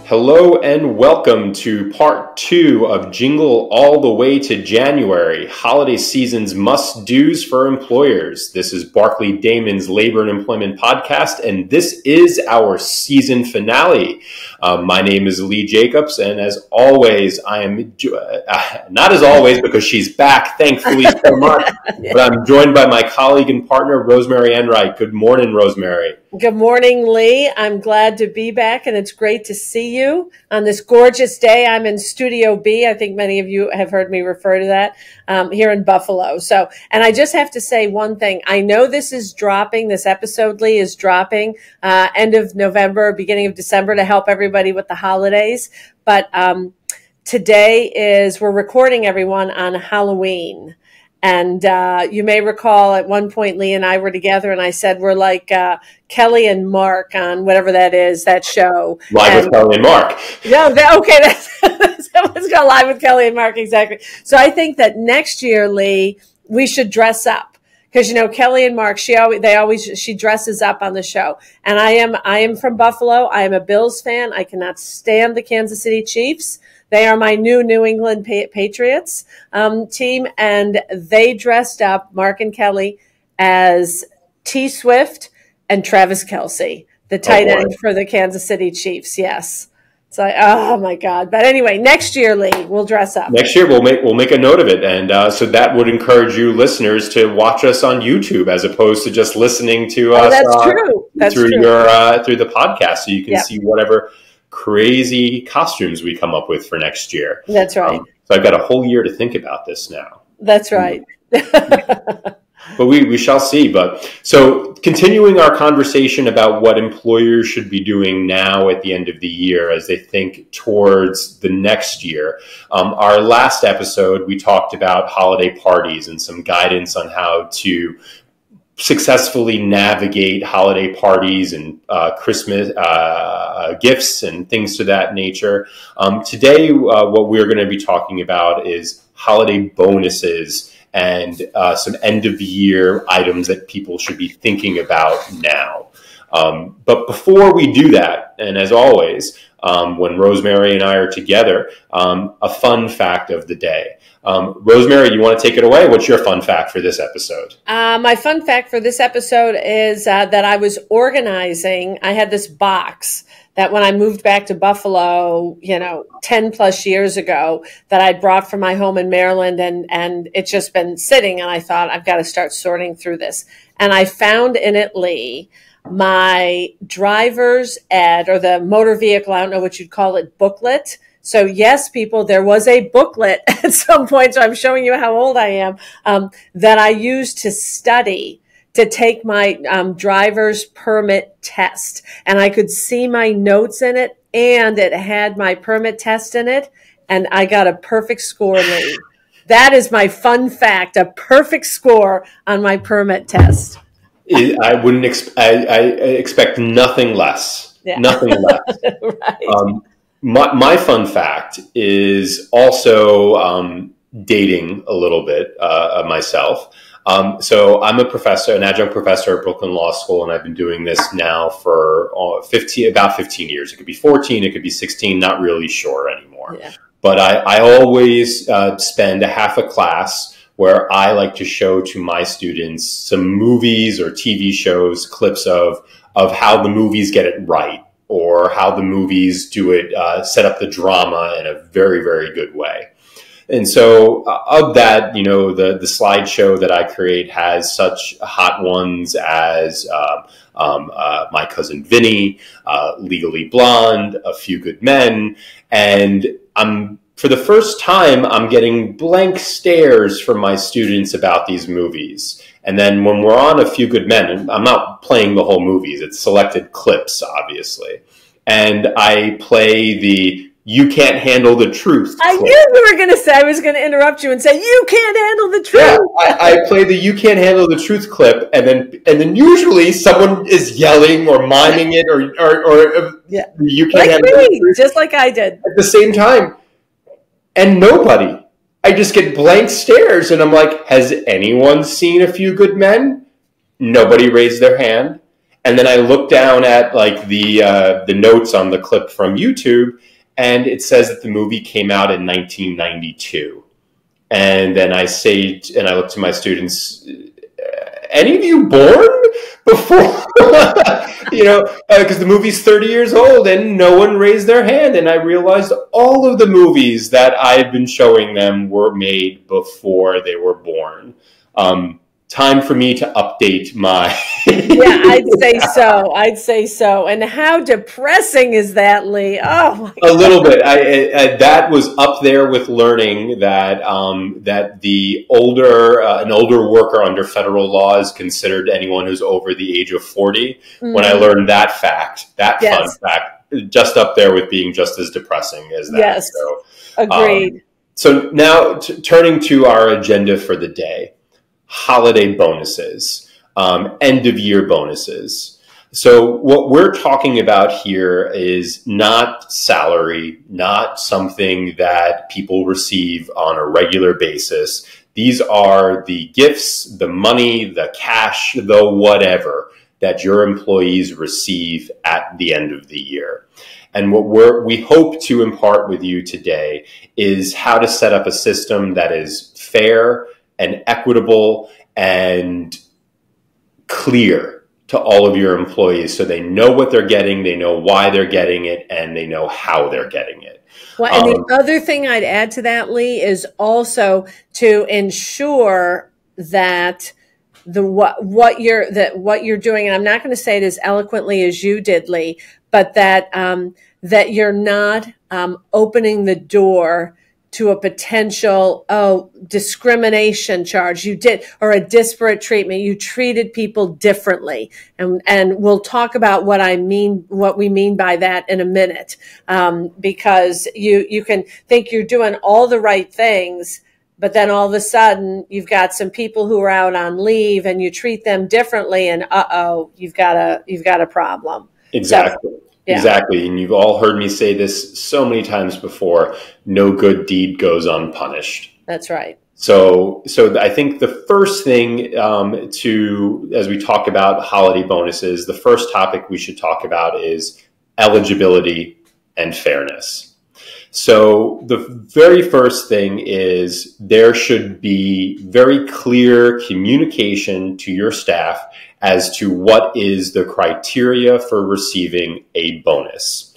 Hello and welcome to part 2 of Jingle all the way to January, holiday season's must-dos for employers. This is Barclay Damon's Labor and Employment Podcast, and this is our season finale. My name is Lee Jacobs, and as always, I am, not as always because she's back, thankfully so much, but I'm joined by my colleague and partner, Rosemary and Lee. Good morning, Rosemary. Good morning, Lee. I'm glad to be back, and it's great to see you on this gorgeous day. I'm in Studio B. I think many of you have heard me refer to that here in Buffalo. And I just have to say one thing. I know this episode, Lee, is dropping end of November, beginning of December to help everybody with the holidays. But we're recording everyone on Halloween. And you may recall at one point, Lee and I were together, and I said we're like Kelly and Mark on whatever that is, that show. Live with Kelly and Mark. Yeah, that's let's go Live with Kelly and Mark, exactly. So I think that next year, Lee, we should dress up. Because, Kelly and Mark, she dresses up on the show. And I am from Buffalo. I am a Bills fan. I cannot stand the Kansas City Chiefs. They are my New England Patriots team, and they dressed up, Mark and Kelly, as T. Swift and Travis Kelce, the tight end for the Kansas City Chiefs. Yes. It's like, oh my God. But anyway, next year, Lee, we'll dress up. Next year, we'll make a note of it. And so that would encourage you listeners to watch us on YouTube as opposed to just listening to us through the podcast. So you can see whatever crazy costumes we come up with for next year. That's right. So I've got a whole year to think about this now. That's right. But we shall see. But so continuing our conversation about what employers should be doing now at the end of the year as they think towards the next year. Our last episode, we talked about holiday parties and some guidance on how to successfully navigate holiday parties and Christmas gifts and things to that nature. Today, what we're going to be talking about is holiday bonuses and some end-of-the-year items that people should be thinking about now. But before we do that, and as always, when Rosemary and I are together, a fun fact of the day. Rosemary, you want to take it away? What's your fun fact for this episode? My fun fact for this episode is that I was organizing. I had this box that when I moved back to Buffalo, 10 plus years ago, that I brought from my home in Maryland, and it's just been sitting, and I thought, I've got to start sorting through this. And I found in it, Lee, my driver's ed, or the motor vehicle, I don't know what you'd call it, booklet. So yes, people, there was a booklet at some point, so I'm showing you how old I am, that I used to study to take my driver's permit test. And I could see my notes in it, and it had my permit test in it, and I got a perfect score, Lee. That is my fun fact, a perfect score on my permit test. I wouldn't I expect nothing less. Yeah. Nothing less. Right. My fun fact is also dating a little bit myself. So I'm a professor, an adjunct professor at Brooklyn Law School, and I've been doing this now for about 15 years. It could be 14, it could be 16, not really sure anymore. Yeah. But I always spend a half a class where I like to show to my students some movies or TV shows, clips of how the movies get it right, or how the movies do it, set up the drama in a very, very good way. And so of that, the slideshow that I create has such hot ones as My Cousin Vinny, Legally Blonde, A Few Good Men, and for the first time, I'm getting blank stares from my students about these movies. And then when we're on A Few Good Men, I'm not playing the whole movies, it's selected clips, obviously. And I play the You Can't Handle the Truth clip. I knew you were going to say, I was going to interrupt you and say, you can't handle the truth. Yeah, I play the You Can't Handle the Truth clip, and then usually someone is yelling or miming it or You Can't Handle the Truth. Just like I did. At the same time. And nobody. I just get blank stares, and I'm like, has anyone seen A Few Good Men? Nobody raised their hand. And then I look down at like the notes on the clip from YouTube, and it says that the movie came out in 1992. And then I say, and I look to my students, any of you born before? Because the movie's 30 years old and no one raised their hand. And I realized all of the movies that I had been showing them were made before they were born. Time for me to update my... Yeah, I'd say so. I'd say so. And how depressing is that, Lee? Oh, my God. A little bit. That was up there with learning that that the older an older worker under federal law is considered anyone who's over the age of 40. When I learned that fact, that fun fact, just up there with being just as depressing as that. Yes, so, agreed. So now turning to our agenda for the day. Holiday bonuses, end of year bonuses. So what we're talking about here is not salary, not something that people receive on a regular basis. These are the gifts, the money, the cash, the whatever that your employees receive at the end of the year. And what we hope to impart with you today is how to set up a system that is fair and equitable and clear to all of your employees so they know what they're getting, they know why they're getting it, and they know how they're getting it. Well, and the other thing I'd add to that, Lee, is also to ensure that what you're doing, and I'm not going to say it as eloquently as you did, Lee, but that that you're not opening the door to a potential discrimination charge. You did, or a disparate treatment. You treated people differently, and we'll talk about what we mean by that in a minute. Because you can think you're doing all the right things, but then all of a sudden you've got some people who are out on leave, and you treat them differently, and you've got a problem. Exactly. So, yeah. Exactly. And you've all heard me say this so many times before, no good deed goes unpunished. That's right. So I think the first thing as we talk about holiday bonuses, the first topic we should talk about is eligibility and fairness. So the very first thing is there should be very clear communication to your staff as to what is the criteria for receiving a bonus.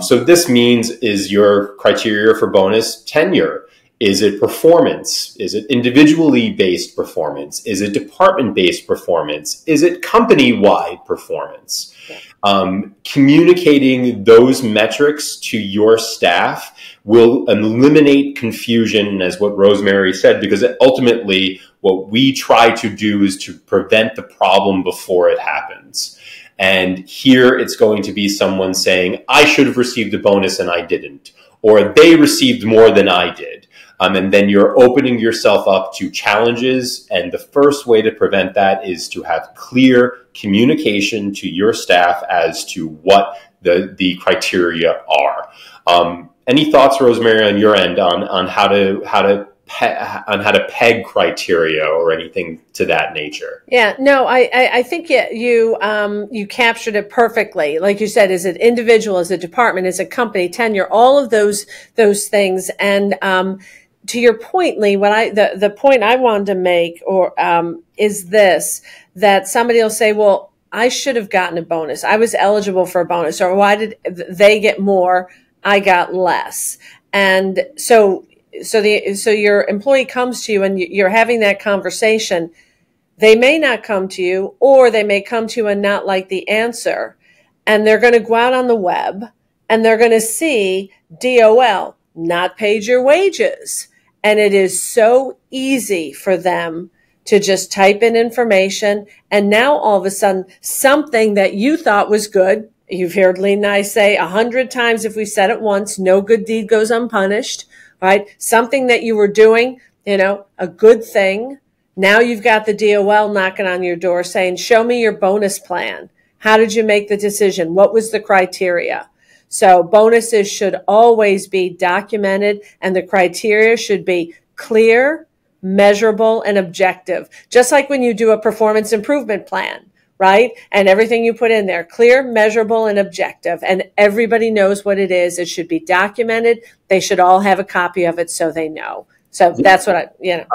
So this means, is your criteria for bonus tenure? Is it performance? Is it individually based performance? Is it department-based performance? Is it company-wide performance? Communicating those metrics to your staff will eliminate confusion, as what Rosemary said, because ultimately what we try to do is to prevent the problem before it happens. And here it's going to be someone saying, I should have received a bonus and I didn't, or they received more than I did. And then you're opening yourself up to challenges. And the first way to prevent that is to have clear communication to your staff as to what the criteria are. Any thoughts, Rosemary, on your end on how to peg criteria or anything to that nature? Yeah, no, I think you captured it perfectly. Like you said, is it individual, is it department, is it company, tenure, all of those things. And to your point, Lee, the point I wanted to make is this, that somebody will say, well, I should have gotten a bonus. I was eligible for a bonus, or why did they get more? I got less. And so your employee comes to you and you're having that conversation. They may not come to you, or they may come to you and not like the answer. And they're going to go out on the web and they're going to see DOL, not paid your wages. And it is so easy for them to just type in information. And now all of a sudden, something that you thought was good, you've heard Lee and I say 100 times, if we said it once, no good deed goes unpunished, right? Something that you were doing, a good thing. Now you've got the DOL knocking on your door saying, show me your bonus plan. How did you make the decision? What was the criteria? So bonuses should always be documented, and the criteria should be clear, measurable, and objective. Just like when you do a performance improvement plan, right? And everything you put in there, clear, measurable, and objective. And everybody knows what it is. It should be documented. They should all have a copy of it so they know. So that's what and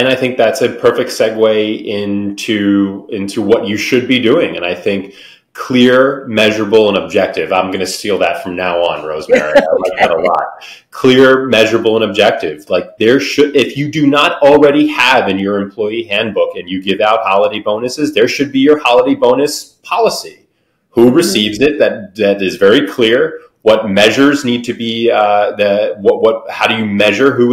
I think that's a perfect segue into what you should be doing. And I think clear, measurable, and objective. I'm going to steal that from now on, Rosemary. I like that a lot. Clear, measurable, and objective. Like if you do not already have in your employee handbook and you give out holiday bonuses, there should be your holiday bonus policy. Who receives it? That is very clear. What measures need to be how do you measure who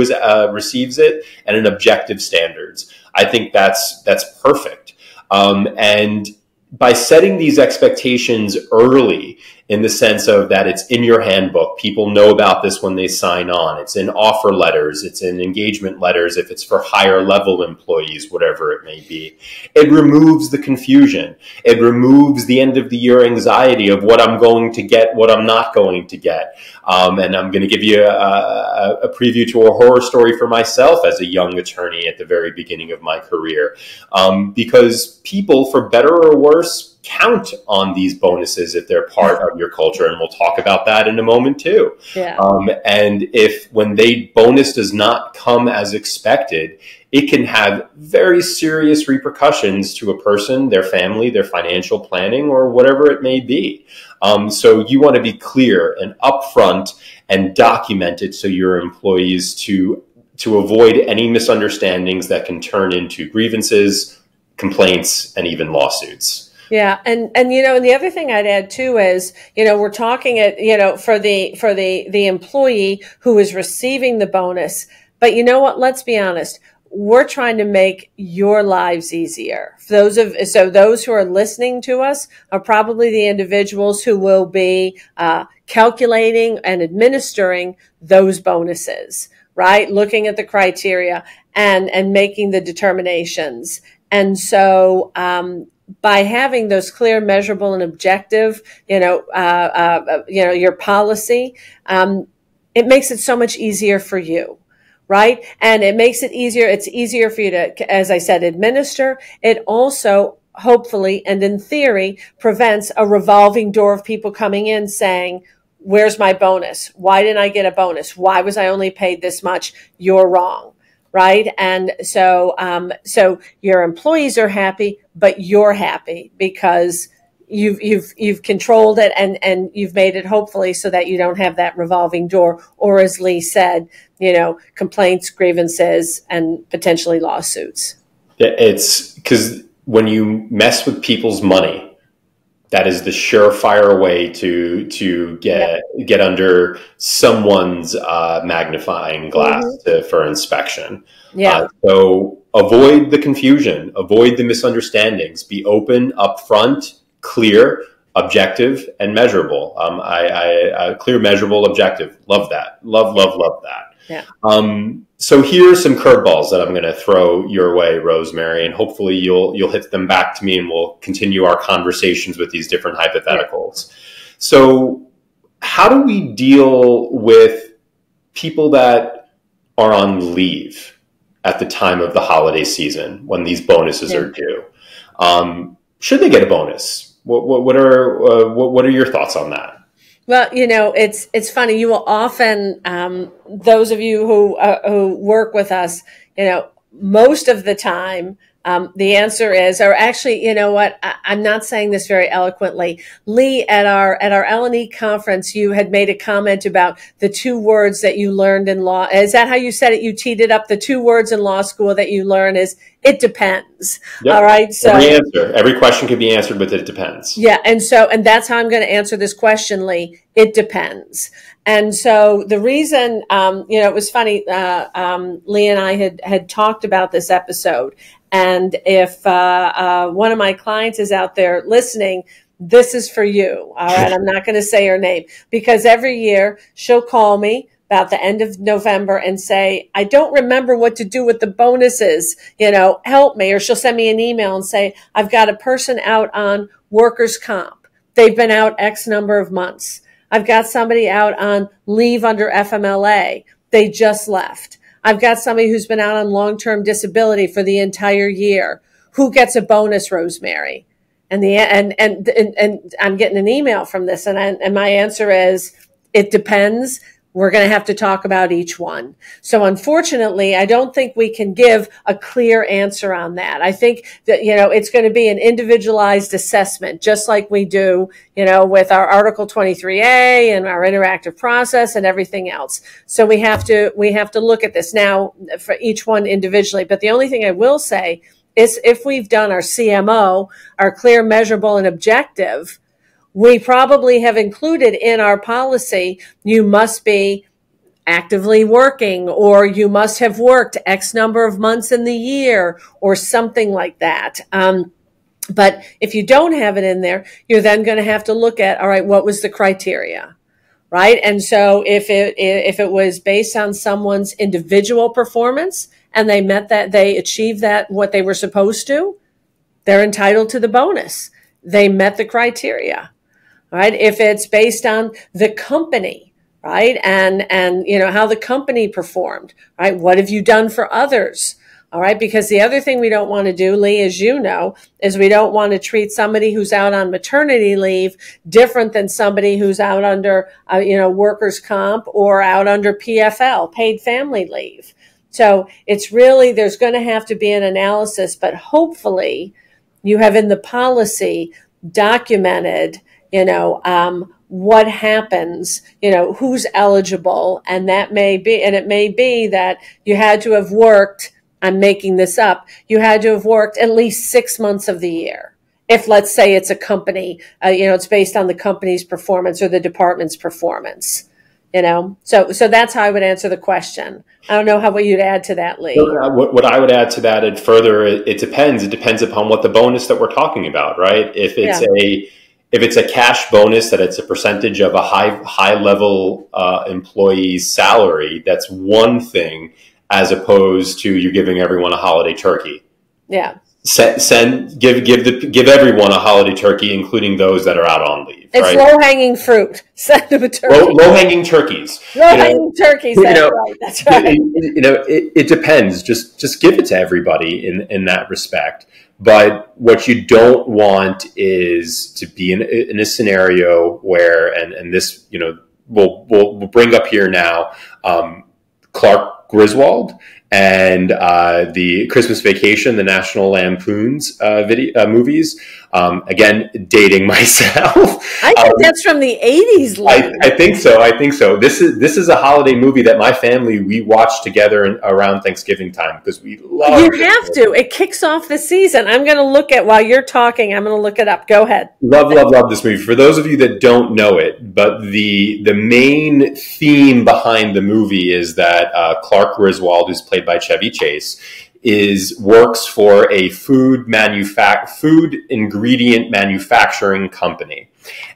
receives it, and an objective standards. I think that's perfect. And by setting these expectations early, in the sense of that it's in your handbook, people know about this when they sign on. It's in offer letters, it's in engagement letters, if it's for higher level employees, whatever it may be. It removes the confusion. It removes the end of the year anxiety of what I'm going to get, what I'm not going to get. And I'm going to give you a preview to a horror story for myself as a young attorney at the very beginning of my career. Because people, for better or worse, count on these bonuses if they're part of your culture. And we'll talk about that in a moment too. Yeah. And when bonus does not come as expected, it can have very serious repercussions to a person, their family, their financial planning, or whatever it may be. So you want to be clear and upfront and document it so your employees to avoid any misunderstandings that can turn into grievances, complaints, and even lawsuits. Yeah. And the other thing I'd add too is, we're talking for the employee who is receiving the bonus, but you know what, let's be honest. We're trying to make your lives easier. Those who are listening to us are probably the individuals who will be calculating and administering those bonuses, right? Looking at the criteria and making the determinations. And so, by having those clear, measurable, and objective, your policy, it makes it so much easier for you, right? And it makes it easier. It's easier for you to, as I said, administer. It also, hopefully, and in theory, prevents a revolving door of people coming in saying, where's my bonus? Why didn't I get a bonus? Why was I only paid this much? You're wrong. Right. And so your employees are happy, but you're happy because you've controlled it and you've made it hopefully so that you don't have that revolving door, or as Lee said, complaints, grievances, and potentially lawsuits. It's because when you mess with people's money, that is the surefire way to get under someone's magnifying glass for inspection. Yeah. So avoid the confusion, avoid the misunderstandings. Be open, upfront, clear, objective, and measurable. Clear, measurable, objective. Love that. Love that. Yeah. So here are some curveballs that I'm going to throw your way, Rosemary, and hopefully you'll hit them back to me and we'll continue our conversations with these different hypotheticals. Yeah. So how do we deal with people that are on leave at the time of the holiday season when these bonuses are due? Should they get a bonus? What are your thoughts on that? Well, it's funny. You will often, those of you who work with us, most of the time, the answer is, or actually, you know what? I'm not saying this very eloquently. Lee, at our L&E conference, you had made a comment about the 2 words that you learned in law. Is that how you said it? You teed it up. The 2 words in law school that you learn is it depends. Yep. All right. So every question can be answered with it depends. Yeah. And that's how I'm going to answer this question, Lee. It depends. And so the reason, it was funny, Lee and I had talked about this episode. And if one of my clients is out there listening, this is for you. All right. I'm not going to say her name because every year she'll call me about the end of November and say, I don't remember what to do with the bonuses, help me. Or she'll send me an email and say, I've got a person out on workers' comp. They've been out X number of months. I've got somebody out on leave under FMLA. They just left. I've got somebody who's been out on long-term disability for the entire year. Who gets a bonus, Rosemary? And I'm getting an email from this, and my answer is, it depends. We're going to have to talk about each one. So unfortunately, I don't think we can give a clear answer on that. I think that, it's going to be an individualized assessment, just like we do, with our Article 23A and our interactive process and everything else. So we have to look at this now for each one individually. But the only thing I will say is, if we've done our CMO, our clear, measurable, and objective, we probably have included in our policy, you must be actively working, or you must have worked X number of months in the year, or something like that. But if you don't have it in there, you're then going to have to look at, all right, what was the criteria, right? And so if it was based on someone's individual performance and they met that, they achieved that, what they were supposed to, they're entitled to the bonus. They met the criteria. Right? If it's based on the company, right? And how the company performed, right? What have you done for others? All right. Because the other thing we don't want to do, Lee, as you know, is we don't want to treat somebody who's out on maternity leave different than somebody who's out under, workers' comp, or out under PFL, paid family leave. So it's really, there's going to have to be an analysis, but hopefully you have in the policy documented, what happens, who's eligible. And it may be that you had to have worked, I'm making this up, you had to have worked at least 6 months of the year. If, let's say, it's a company, it's based on the company's performance or the department's performance, So that's how I would answer the question. I don't know what you'd add to that, Lee. What I would add to that, and further, it depends. It depends upon what the bonus that we're talking about, right? If it's a cash bonus, that it's a percentage of a high level employee's salary, that's one thing, as opposed to you're giving everyone a holiday turkey. Yeah. Give everyone a holiday turkey, including those that are out on leave. It's right? Low hanging fruit. Send them a turkey. Low hanging turkeys. Low hanging turkeys. That's right. It depends. Just give it to everybody in that respect. But what you don't want is to be in a scenario where, and this, we'll bring up here now, Clark Griswold and the Christmas Vacation, the National Lampoon's movies. Again, dating myself. I think that's from the 80s. I think so. This is a holiday movie that my family, we watch together around Thanksgiving time because we love it. You have to. It kicks off the season. I'm going to look at, while you're talking, I'm going to look it up. Go ahead. Love this movie. For those of you that don't know it, but the main theme behind the movie is that Clark Griswold, who's played by Chevy Chase, works for a food ingredient manufacturing company.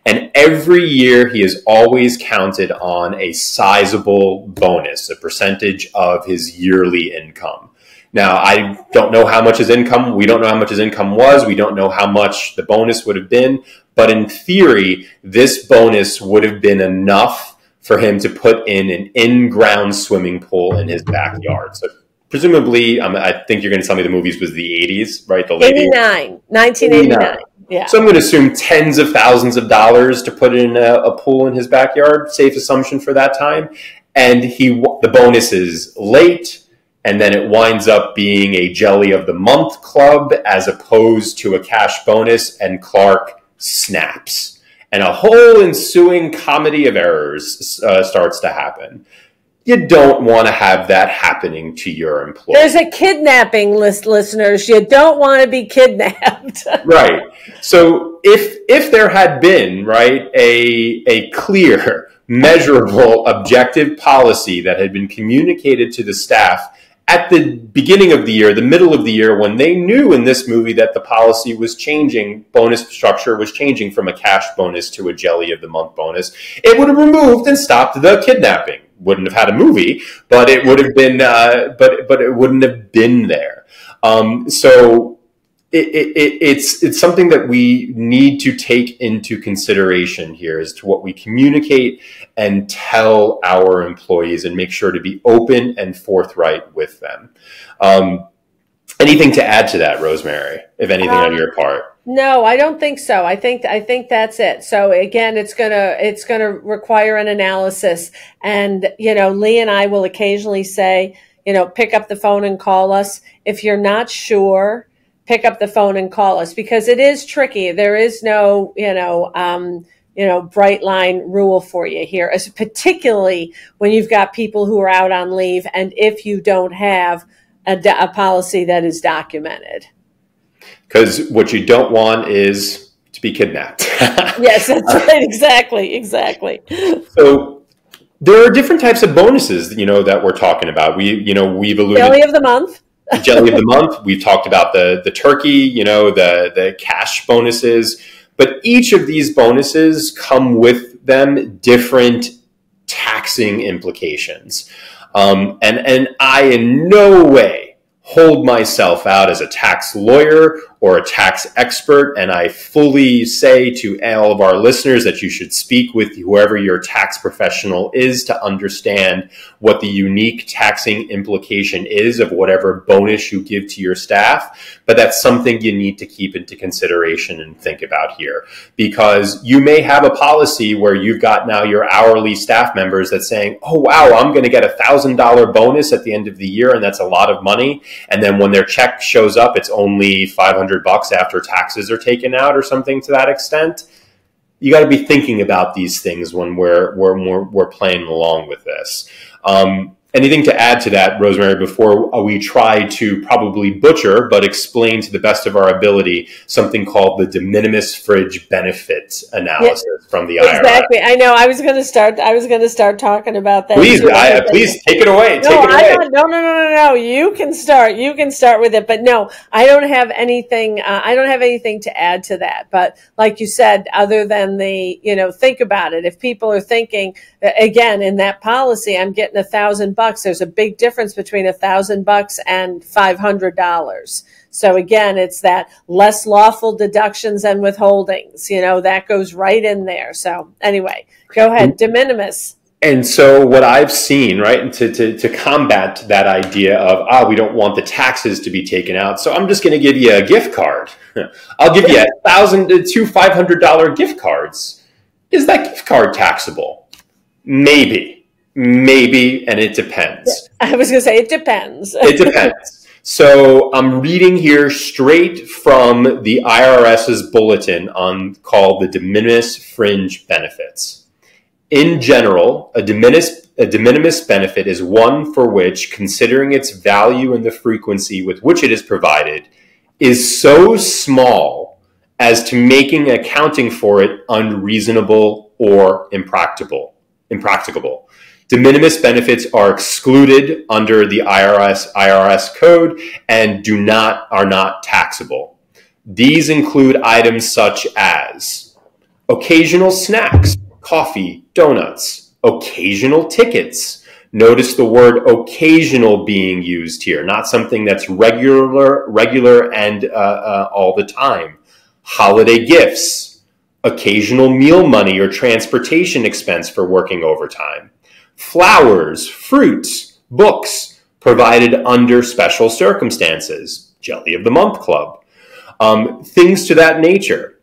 And every year he is always counted on a sizable bonus, a percentage of his yearly income. Now, I don't know how much his income, we don't know how much his income was, we don't know how much the bonus would have been, but in theory, this bonus would have been enough for him to put in an in-ground swimming pool in his backyard. So presumably, I think you're going to tell me the movies was the 80s, right? The late 1989. Yeah. So I'm going to assume tens of thousands of dollars to put in a pool in his backyard. Safe assumption for that time. And the bonus is late, and then it winds up being a Jelly of the Month club as opposed to a cash bonus, and Clark snaps. And a whole ensuing comedy of errors starts to happen. You don't want to have that happening to your employee. There's a kidnapping list, listeners. You don't want to be kidnapped. Right. So if there had been, right, a clear, measurable, objective policy that had been communicated to the staff at the beginning of the year, the middle of the year, when they knew in this movie that the policy was changing, bonus structure was changing from a cash bonus to a Jelly of the Month bonus, it would have removed and stopped the kidnapping. Wouldn't have had a movie, but it would have been, but it wouldn't have been there. So it's something that we need to take into consideration here as to what we communicate and tell our employees, and make sure to be open and forthright with them. Anything to add to that, Rosemary, if anything on your part? No, I don't think so. I think that's it. So again, it's gonna require an analysis. And Lee and I will occasionally say, pick up the phone and call us. If you're not sure, pick up the phone and call us, because it is tricky. There is no, bright line rule for you here, as particularly when you've got people who are out on leave, and if you don't have a policy that is documented. Because what you don't want is to be kidnapped. Yes, that's right. Exactly. So there are different types of bonuses, that we've talking about. We've alluded Jelly of the month. Jelly of the month. We've talked about the turkey, the cash bonuses. But each of these bonuses come with them different taxing implications. And I in no way hold myself out as a tax lawyer or a tax expert, and I fully say to all of our listeners that you should speak with whoever your tax professional is to understand what the unique taxing implication is of whatever bonus you give to your staff. But that's something you need to keep into consideration and think about here, because you may have a policy where you've got now your hourly staff members that's saying, oh, wow, I'm going to get $1,000 bonus at the end of the year, and that's a lot of money. And then when their check shows up, it's only $500 after taxes are taken out or something to that extent. You got to be thinking about these things when we're playing along with this. Anything to add to that, Rosemary, before we try to probably butcher, but explain to the best of our ability, something called the de minimis fringe benefit analysis from the IRS? Exactly. I know. I was going to start talking about that. Please, please take it away. No. You can start with it. But no, I don't have anything. I don't have anything to add to that. But like you said, other than think about it. If people are thinking, again, in that policy, I'm getting $1,000. There's a big difference between $1,000 and $500. So again, it's that less lawful deductions and withholdings, that goes right in there. So anyway, go ahead. De minimis. And so what I've seen, right, to combat that idea of, we don't want the taxes to be taken out, so I'm just going to give you a gift card. I'll give you two $500 gift cards. Is that gift card taxable? Maybe, and it depends. I was going to say it depends. It depends. So I'm reading here straight from the IRS's bulletin called the de minimis fringe benefits. In general, a de minimis benefit is one for which, considering its value and the frequency with which it is provided, is so small as to making accounting for it unreasonable or impracticable. De minimis benefits are excluded under the IRS code and are not taxable. These include items such as occasional snacks, coffee, donuts, occasional tickets. Notice the word occasional being used here, not something that's regular and all the time. Holiday gifts, occasional meal money or transportation expense for working overtime. Flowers, fruits, books provided under special circumstances, Jelly of the Month Club, things to that nature.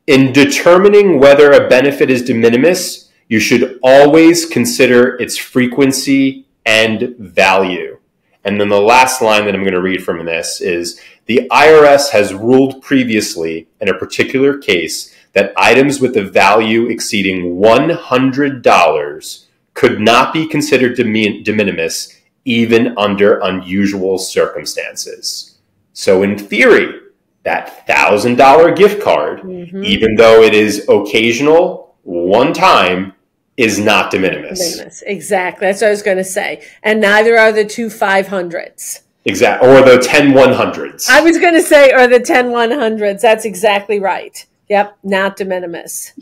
In determining whether a benefit is de minimis, you should always consider its frequency and value. And then the last line that I'm going to read from this is, the IRS has ruled previously in a particular case that items with a value exceeding $100 could not be considered de minimis even under unusual circumstances. So in theory, that $1,000 gift card, even though it is occasional, one time, is not de minimis. Exactly. That's what I was going to say. And neither are the two 500s. Exactly. Or the 10 100s. I was going to say, or the 10 100s. That's exactly right. Yep. Not de minimis.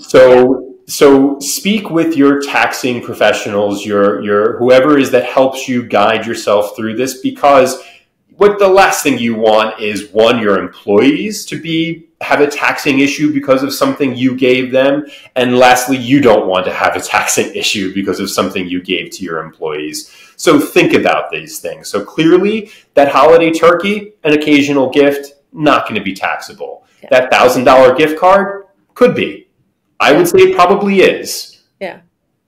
So speak with your taxing professionals, your whoever is that helps you guide yourself through this, because what the last thing you want is, one, your employees to have a taxing issue because of something you gave them, and lastly, you don't want to have a taxing issue because of something you gave to your employees. So think about these things. So clearly, that holiday turkey, an occasional gift, not going to be taxable. Yeah. That $1,000 gift card could be. I would say it probably is. Yeah,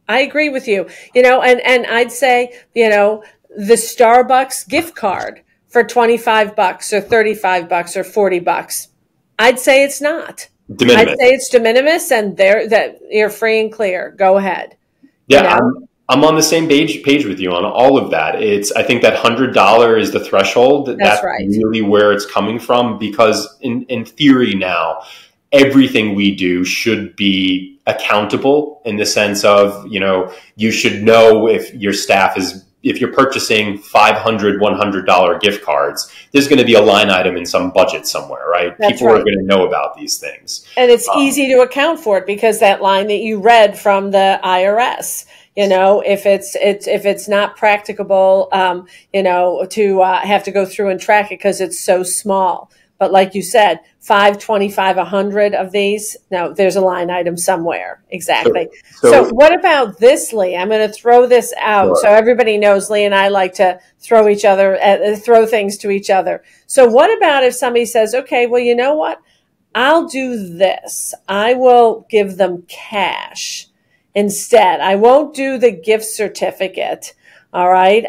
I agree with you. You know, and I'd say, you know, the Starbucks gift card for $25 or $35 or $40, I'd say it's not. De minimis. I'd say it's de minimis, and that you're free and clear. Go ahead. Yeah, you know? I'm on the same page with you on all of that. I think that $100 is the threshold. That's right. Really where it's coming from, because in theory now, everything we do should be accountable in the sense of, you know, you should know if your staff if you're purchasing $500, $100 gift cards, there's going to be a line item in some budget somewhere, right? People are going to know about these things. And it's easy to account for it, because that line that you read from the IRS, you know, if it's not practicable, you know, to have to go through and track it because it's so small. But like you said, 5, 25, 100 of these, no, there's a line item somewhere. Exactly. So what about this, Lee? I'm going to throw this out. Sure. So everybody knows Lee and I like to throw things to each other. So what about if somebody says, okay, well, you know what? I'll do this. I will give them cash instead. I won't do the gift certificate. All right.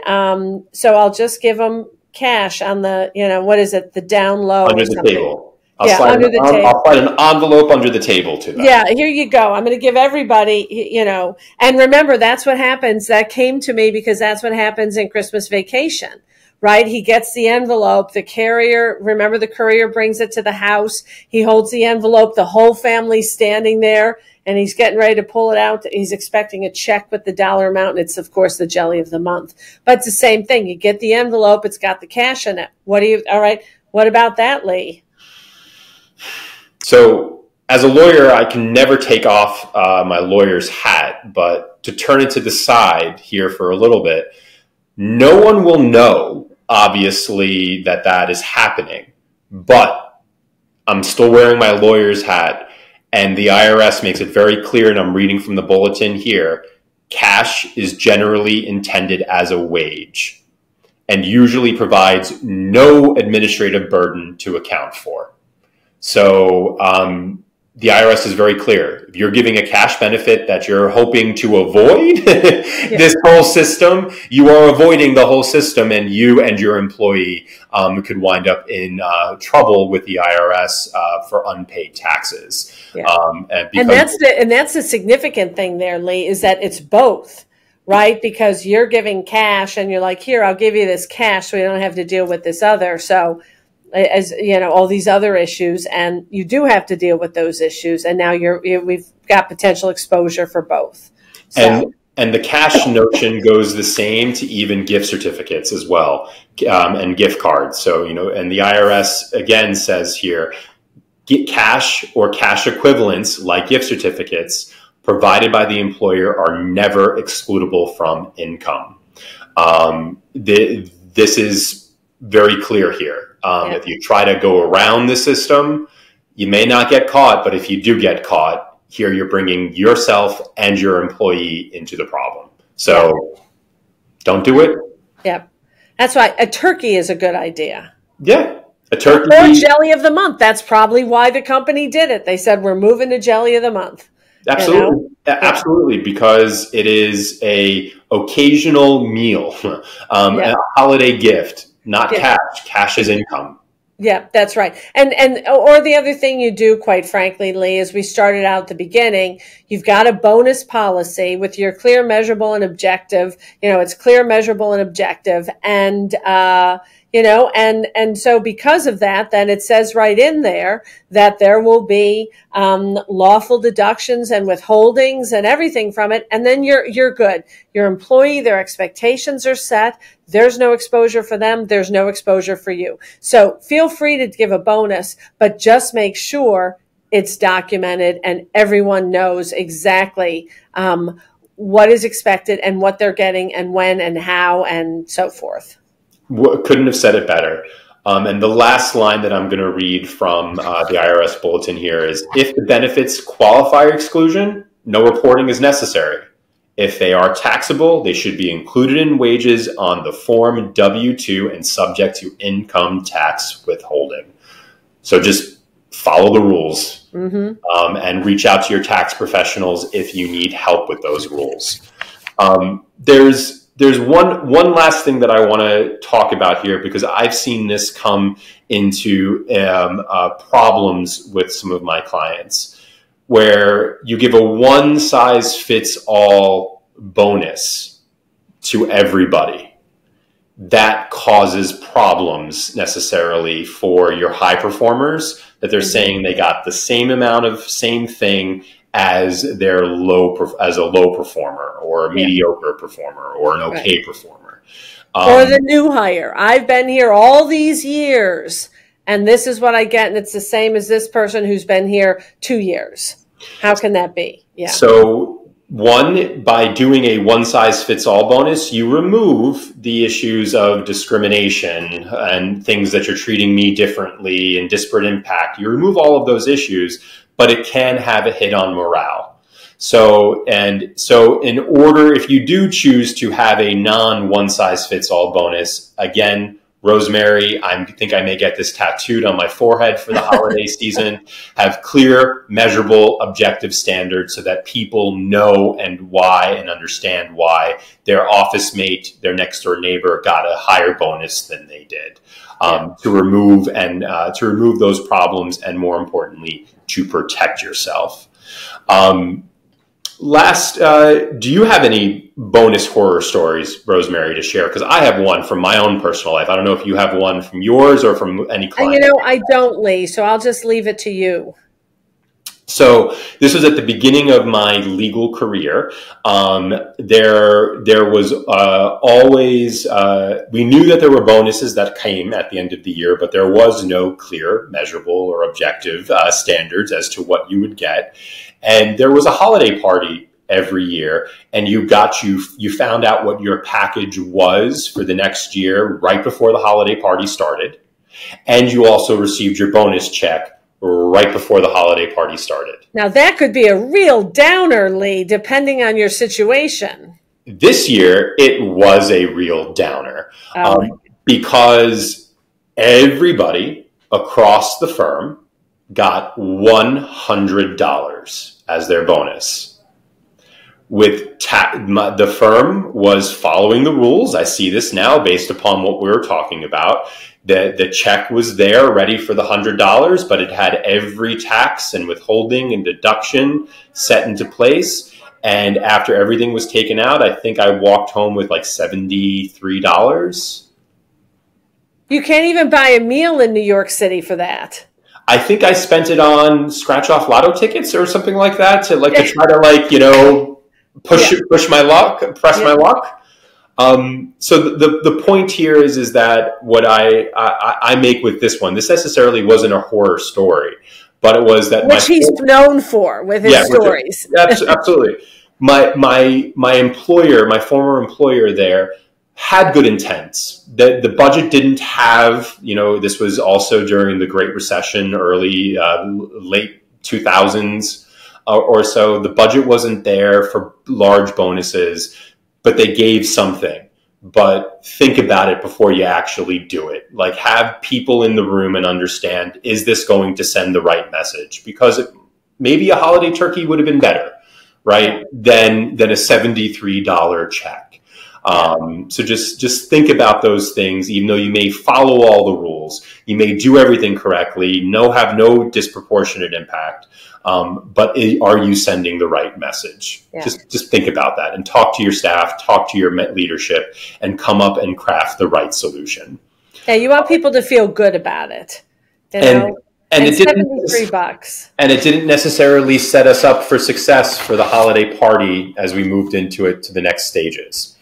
So I'll just give them cash on the, you know, what is it? The down low. Under the table. I'll slide an envelope under the table to them. Yeah, here you go. I'm going to give everybody, you know, and remember, that's what happens. That came to me because that's what happens in Christmas Vacation, right? He gets the envelope. The courier brings it to the house. He holds the envelope. The whole family's standing there, and he's getting ready to pull it out. He's expecting a check with the dollar amount, and it's, of course, the jelly of the month. But it's the same thing. You get the envelope. It's got the cash in it. All right, what about that, Lee? So as a lawyer, I can never take off my lawyer's hat, but to turn it to the side here for a little bit, no one will know, obviously, that is happening, but I'm still wearing my lawyer's hat, and the IRS makes it very clear, and I'm reading from the bulletin here, cash is generally intended as a wage and usually provides no administrative burden to account for. So the IRS is very clear. If you're giving a cash benefit that you're hoping to avoid this whole system, you are avoiding the whole system, and you and your employee could wind up in trouble with the IRS for unpaid taxes. Yeah. And that's the significant thing there, Lee, is that it's both. Right? Because you're giving cash and you're like, here, I'll give you this cash so we don't have to deal with this other. So, as you know, all these other issues, and you do have to deal with those issues. And now we've got potential exposure for both. So. And the cash notion goes the same to even gift certificates as well, and gift cards. So, you know, and the IRS again says here, get cash or cash equivalents like gift certificates provided by the employer are never excludable from income. This is very clear here. If you try to go around the system, you may not get caught, but if you do get caught, here you're bringing yourself and your employee into the problem. So don't do it. Yep. That's why a turkey is a good idea. Yeah. A turkey. Or jelly of the month. That's probably why the company did it. They said, we're moving to jelly of the month. Absolutely. You know? Absolutely. Because it is a occasional meal, a holiday gift, not cash. Cash is income. Yeah, that's right. Or the other thing you do, quite frankly, Lee, as we started out at the beginning, you've got a bonus policy with your clear, measurable, and objective. You know, it's clear, measurable, and objective. And, you know, and so because of that, then it says right in there that there will be lawful deductions and withholdings and everything from it. And then you're good. Your employee, their expectations are set. There's no exposure for them. There's no exposure for you. So feel free to give a bonus, but just make sure it's documented and everyone knows exactly what is expected and what they're getting and when and how and so forth. Couldn't have said it better. And the last line that I'm going to read from the IRS bulletin here is, if the benefits qualify exclusion, no reporting is necessary. If they are taxable, they should be included in wages on the form W-2 and subject to income tax withholding. So just follow the rules, and reach out to your tax professionals if you need help with those rules. There's one last thing that I want to talk about here, because I've seen this come into problems with some of my clients, where you give a one-size-fits-all bonus to everybody. That causes problems necessarily for your high performers, that they're saying they got the same amount of same thing as their a low performer, or a mediocre performer, or an okay performer. Or the new hire. I've been here all these years, and this is what I get, and it's the same as this person who's been here 2 years. How can that be? Yeah. So, one, by doing a one-size-fits-all bonus, you remove the issues of discrimination and things that you're treating me differently and disparate impact. You remove all of those issues, but it can have a hit on morale. So in order, if you do choose to have a non-one-size-fits-all bonus, again, Rosemary, I think I may get this tattooed on my forehead for the holiday season. Have clear, measurable, objective standards so that people know and understand why their office mate, their next door neighbor, got a higher bonus than they did. To remove those problems, and more importantly, to protect yourself. Do you have any bonus horror stories, Rosemary, to share? Because I have one from my own personal life. I don't know if you have one from yours or from any client. I don't, Lee, so I'll just leave it to you. So this was at the beginning of my legal career. There was always, we knew that there were bonuses that came at the end of the year, but there was no clear, measurable, or objective standards as to what you would get. And there was a holiday party every year, and you found out what your package was for the next year right before the holiday party started. And you also received your bonus check right before the holiday party started. Now that could be a real downer, Lee, depending on your situation. This year, it was a real downer because everybody across the firm got $100 as their bonus. The firm was following the rules. I see this now based upon what we were talking about. The check was there ready for the $100, but it had every tax and withholding and deduction set into place. And after everything was taken out, I think I walked home with like $73. You can't even buy a meal in New York City for that. I think I spent it on scratch-off lotto tickets or something like that to try to push my luck, press my luck. So the point here is that what I make with this one, this necessarily wasn't a horror story, but it was that which he's known for with his stories. Absolutely. My employer, my former employer there, had good intents. The budget didn't have, this was also during the Great Recession, late 2000s or so. The budget wasn't there for large bonuses, but they gave something. But think about it before you actually do it. Have people in the room and understand, is this going to send the right message? Because maybe a holiday turkey would have been better, right, than a $73 check. So just think about those things. Even though you may follow all the rules, you may do everything correctly, have no disproportionate impact, but are you sending the right message? Yeah. Just think about that and talk to your staff, talk to your leadership, and come up and craft the right solution. Yeah, you want people to feel good about it. And it $73. And it didn't necessarily set us up for success for the holiday party as we moved into it to the next stages.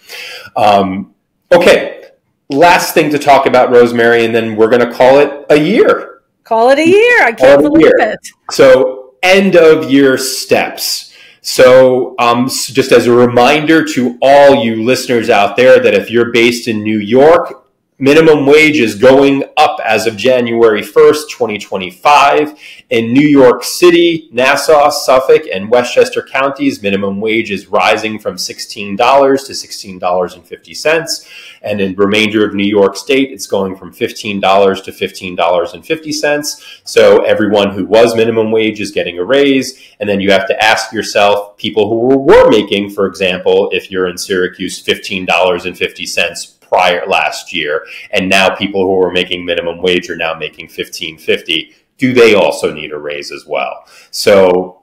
Okay, last thing to talk about, Rosemary, and then we're going to call it a year. Call it a year. I can't believe it. So, end of year steps. So, just as a reminder to all you listeners out there that if you're based in New York, minimum wage is going up as of January 1st, 2025. In New York City, Nassau, Suffolk, and Westchester counties, minimum wage is rising from $16 to $16.50. And in the remainder of New York State, it's going from $15 to $15.50. So everyone who was minimum wage is getting a raise. And then you have to ask yourself, people who were making, for example, if you're in Syracuse, $15.50 prior last year, and now people who are making minimum wage are now making $15.50. Do they also need a raise as well? So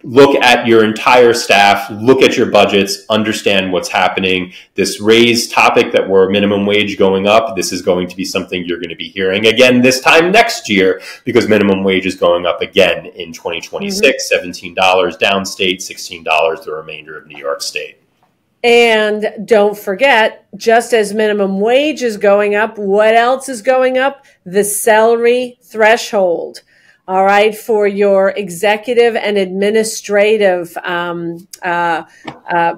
look at your entire staff, look at your budgets, understand what's happening. This raise topic that we're minimum wage going up, this is going to be something you're going to be hearing again this time next year, because minimum wage is going up again in 2026, $17 downstate, $16 the remainder of New York State. And don't forget, just as minimum wage is going up, what else is going up? The salary threshold. All right, for your executive and administrative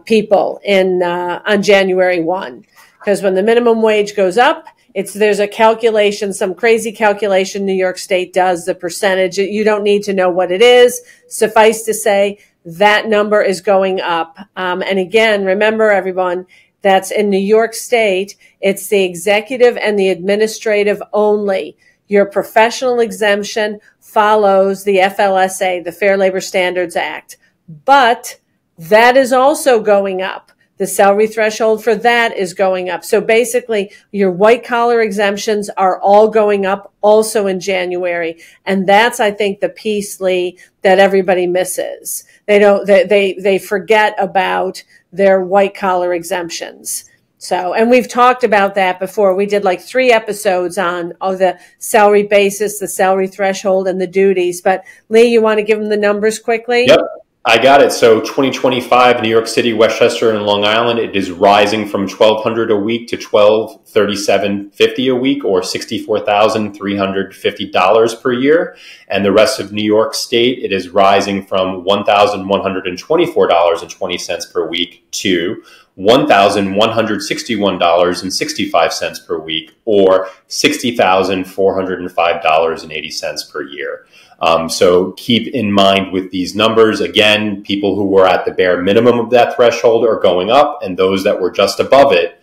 people on January 1. Because when the minimum wage goes up, there's a calculation, some crazy calculation New York State does, the percentage. You don't need to know what it is. Suffice to say, that number is going up. And again, remember everyone, that's in New York State. It's the executive and the administrative only. Your professional exemption follows the FLSA, the Fair Labor Standards Act. But that is also going up. The salary threshold for that is going up. So basically, your white collar exemptions are all going up also in January. And that's, I think, the piece, Lee, that everybody misses. They forget about their white collar exemptions. So, and we've talked about that before. We did like 3 episodes on the salary basis, the salary threshold, and the duties. But Lee, you want to give them the numbers quickly? Yep. I got it. So 2025, New York City, Westchester, and Long Island, it is rising from $1,200 a week to $1,237.50 a week, or $64,350 per year. And the rest of New York State, it is rising from $1,124.20 per week to $1,161.65 per week, or $60,405.80 per year. So keep in mind with these numbers, again, people who were at the bare minimum of that threshold are going up, and those that were just above it,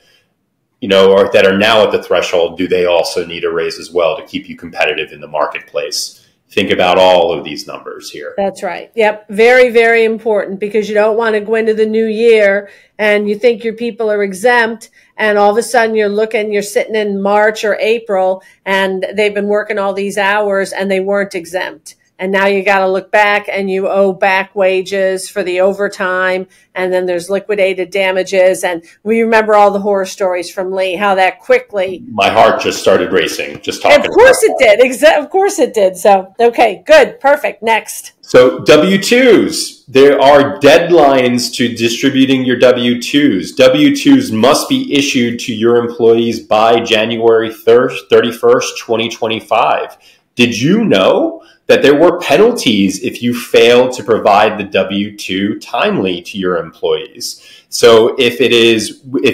or that are now at the threshold, do they also need a raise as well to keep you competitive in the marketplace? Think about all of these numbers here. That's right. Yep. Very, very important, because you don't want to go into the new year and you think your people are exempt, and all of a sudden you're sitting in March or April and they've been working all these hours and they weren't exempt. And now you got to look back and you owe back wages for the overtime. And then there's liquidated damages. And we remember all the horror stories from Lee, how that quickly. My heart just started racing, just talking. Of course it did. Of course it did. So, okay, good. Perfect. Next. So W-2s, there are deadlines to distributing your W-2s. W-2s must be issued to your employees by January 31st, 2025. Did you know that there were penalties if you failed to provide the W-2 timely to your employees? So if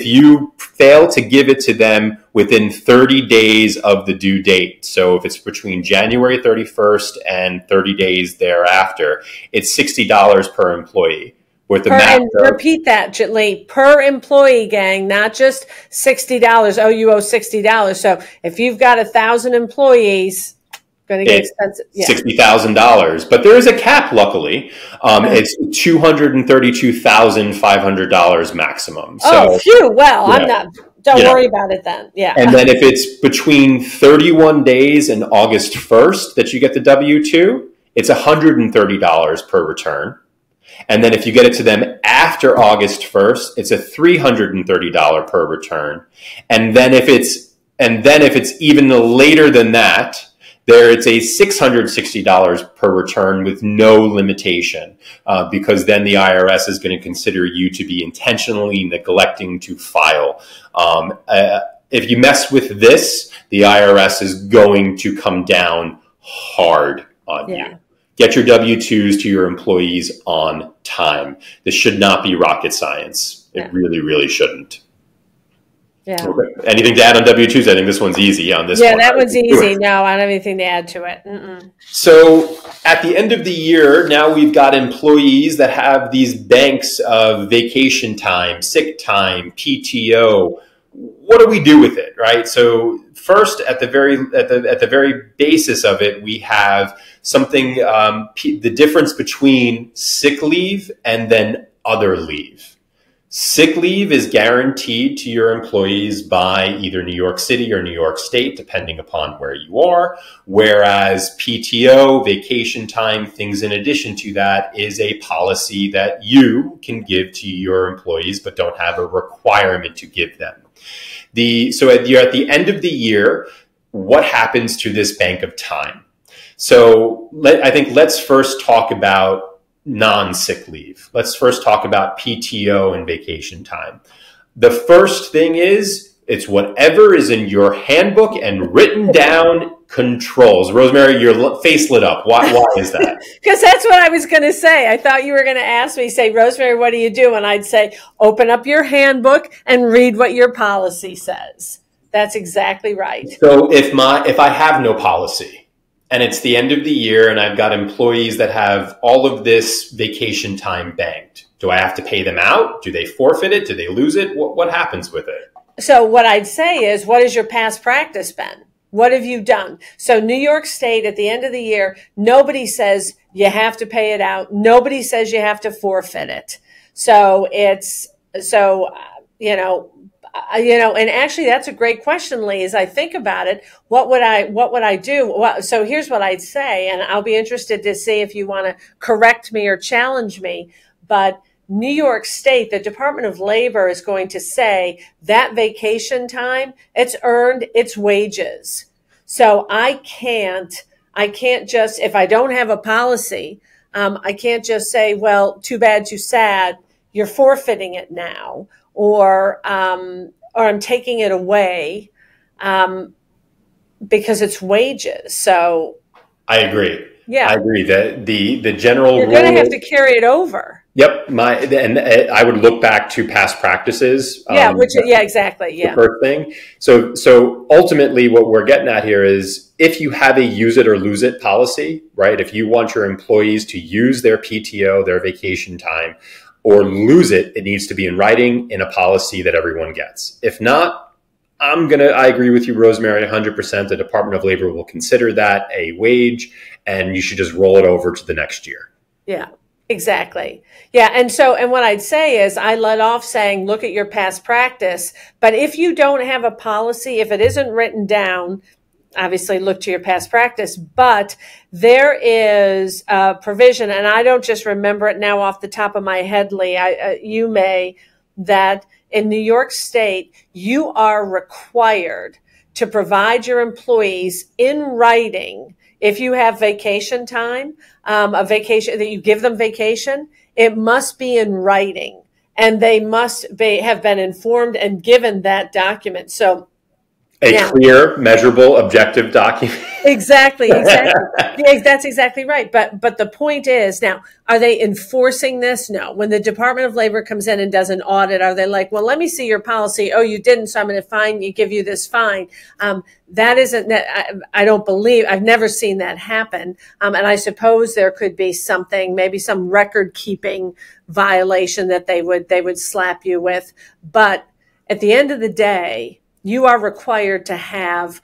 you fail to give it to them within 30 days of the due date, so if it's between January 31st and 30 days thereafter, it's $60 per employee. Repeat that, Lee. Per employee, gang, not just $60. Oh, you owe $60. So if you've got 1,000 employees, going to get expensive. Yeah. $60,000, but there is a cap. Luckily, it's $232,500 maximum. So, phew! Well, I'm not. Don't worry about it then. Yeah. And then if it's between 31 days and August 1st that you get the W-2, it's $130 per return. And then if you get it to them after August 1st, it's a $330 per return. And then if it's even later than that, it's a $660 per return with no limitation, because then the IRS is going to consider you to be intentionally neglecting to file. If you mess with this, the IRS is going to come down hard on you. Get your W-2s to your employees on time. This should not be rocket science. It really, really shouldn't. Yeah. Okay. Anything to add on W-2s? I think this one's easy on this Yeah, one. that one's easy. No, I don't have anything to add to it. Mm-mm. So at the end of the year, now we've got employees that have these banks of vacation time, sick time, PTO. What do we do with it, right? So first, at the very basis of it, we have something, the difference between sick leave and then other leave. Sick leave is guaranteed to your employees by either New York City or New York State, depending upon where you are. Whereas PTO, vacation time, things in addition to that is a policy that you can give to your employees, but don't have a requirement to give them. So at the end of the year, what happens to this bank of time? So I think let's first talk about non-sick leave. Let's first talk about PTO and vacation time. The first thing is it's whatever is in your handbook and written down controls. Rosemary, your face lit up. Why is that? Because that's what I was going to say. I thought you were going to ask me, say, Rosemary, what do you do? And I'd say, open up your handbook and read what your policy says. That's exactly right. So if I have no policy, and it's the end of the year and I've got employees that have all of this vacation time banked, do I have to pay them out? Do they forfeit it? Do they lose it? What happens with it? So what I'd say is, what has your past practice been? What have you done? So New York State, at the end of the year, nobody says you have to pay it out. Nobody says you have to forfeit it. And actually that's a great question, Lee. As I think about it, what would I do? So here's what I'd say, and I'll be interested to see if you want to correct me or challenge me. But New York State, the Department of Labor is going to say that vacation time, it's earned, it's wages. So I can't just, if I don't have a policy, I can't just say, well, too bad, too sad, you're forfeiting it now. Or I'm taking it away because it's wages. So I agree. Yeah, I agree that the general you're going to have to carry it over. Yep, and I would look back to past practices. Yeah, exactly. Yeah, the first thing. So ultimately, what we're getting at here is if you have a use it or lose it policy, right? If you want your employees to use their PTO, their vacation time, or lose it, it needs to be in writing in a policy that everyone gets. If not, I agree with you, Rosemary, 100%. The Department of Labor will consider that a wage and you should just roll it over to the next year. Yeah, exactly. Yeah. And what I'd say is I let off saying, look at your past practice, but if you don't have a policy, if it isn't written down, obviously look to your past practice, but there is a provision, and I don't just remember it now off the top of my head, Lee, you may, that in New York State, you are required to provide your employees in writing, if you have vacation time, a vacation, that you give them vacation, it must be in writing, and they must have been informed and given that document. So clear, measurable, objective document. Exactly. Yeah, that's exactly right. But the point is, now, are they enforcing this? No. When the Department of Labor comes in and does an audit, are they like, well, let me see your policy. Oh, you didn't, so I'm going to give you this fine. That isn't, I don't believe, I've never seen that happen. And I suppose there could be something, maybe some record keeping violation that they would slap you with. But at the end of the day, you are required to have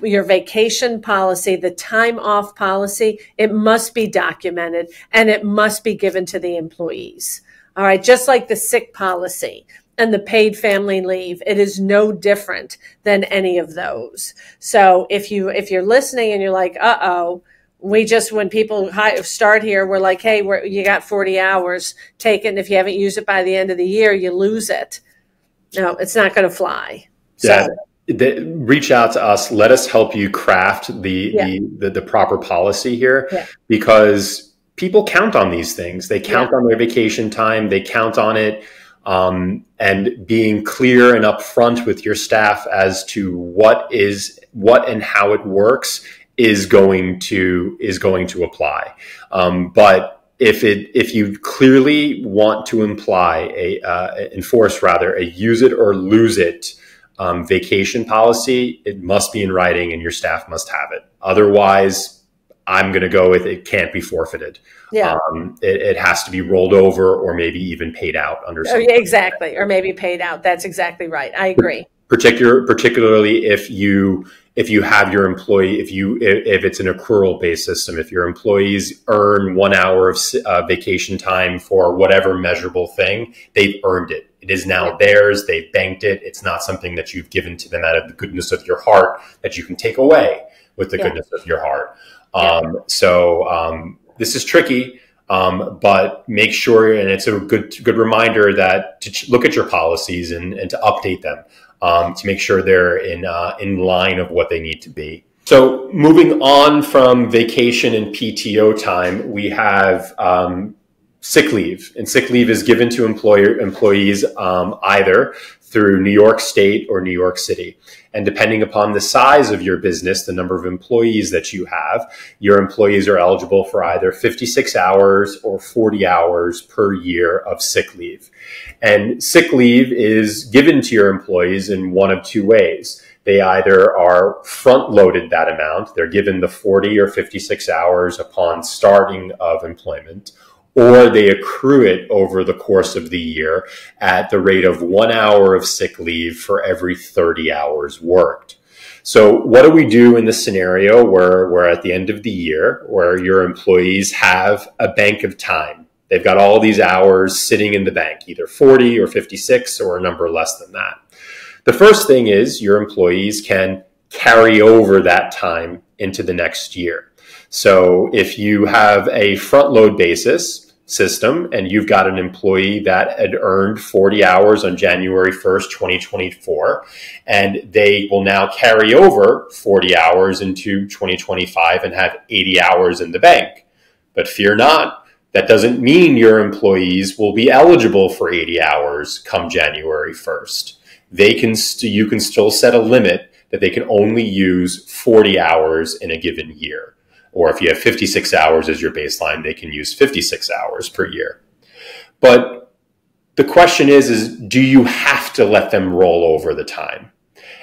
your vacation policy, the time off policy. It must be documented and it must be given to the employees. All right. Just like the sick policy and the paid family leave, it is no different than any of those. So if you're listening and you're like, when people start here, we're like, hey, you got 40 hours, take it. And if you haven't used it by the end of the year, you lose it. No, it's not going to fly. Yeah, reach out to us. Let us help you craft the proper policy here, because people count on these things. They count on their vacation time. They count on it, and being clear and upfront with your staff as to what and how it works is going to apply. But if you clearly want to enforce a use it or lose it vacation policy, it must be in writing and your staff must have it. Otherwise, I'm going to go with it can't be forfeited. Yeah. It has to be rolled over or maybe even paid out under some. Oh, yeah, exactly. Or maybe paid out. That's exactly right. I agree. Particularly if you have your employee, if it's an accrual based system, if your employees earn 1 hour of vacation time for whatever measurable thing, they've earned it. It is now theirs. They've banked it. It's not something that you've given to them out of the goodness of your heart that you can take away with the goodness of your heart. This is tricky, but make sure, and it's a good reminder that to look at your policies and to update them to make sure they're in line of what they need to be. So moving on from vacation and PTO time, we have sick leave, and sick leave is given to employees either through New York State or New York City. And depending upon the size of your business, the number of employees that you have, your employees are eligible for either 56 hours or 40 hours per year of sick leave. And sick leave is given to your employees in one of two ways. They either are front-loaded that amount, they're given the 40 or 56 hours upon starting of employment, or they accrue it over the course of the year at the rate of 1 hour of sick leave for every 30 hours worked. So what do we do in the scenario where we're at the end of the year, where your employees have a bank of time? They've got all these hours sitting in the bank, either 40 or 56 or a number less than that. The first thing is your employees can carry over that time into the next year. So if you have a front load basis system and you've got an employee that had earned 40 hours on January 1st, 2024, and they will now carry over 40 hours into 2025 and have 80 hours in the bank. But fear not, that doesn't mean your employees will be eligible for 80 hours come January 1st. You can still set a limit that they can only use 40 hours in a given year. Or if you have 56 hours as your baseline, they can use 56 hours per year. But the question is do you have to let them roll over the time?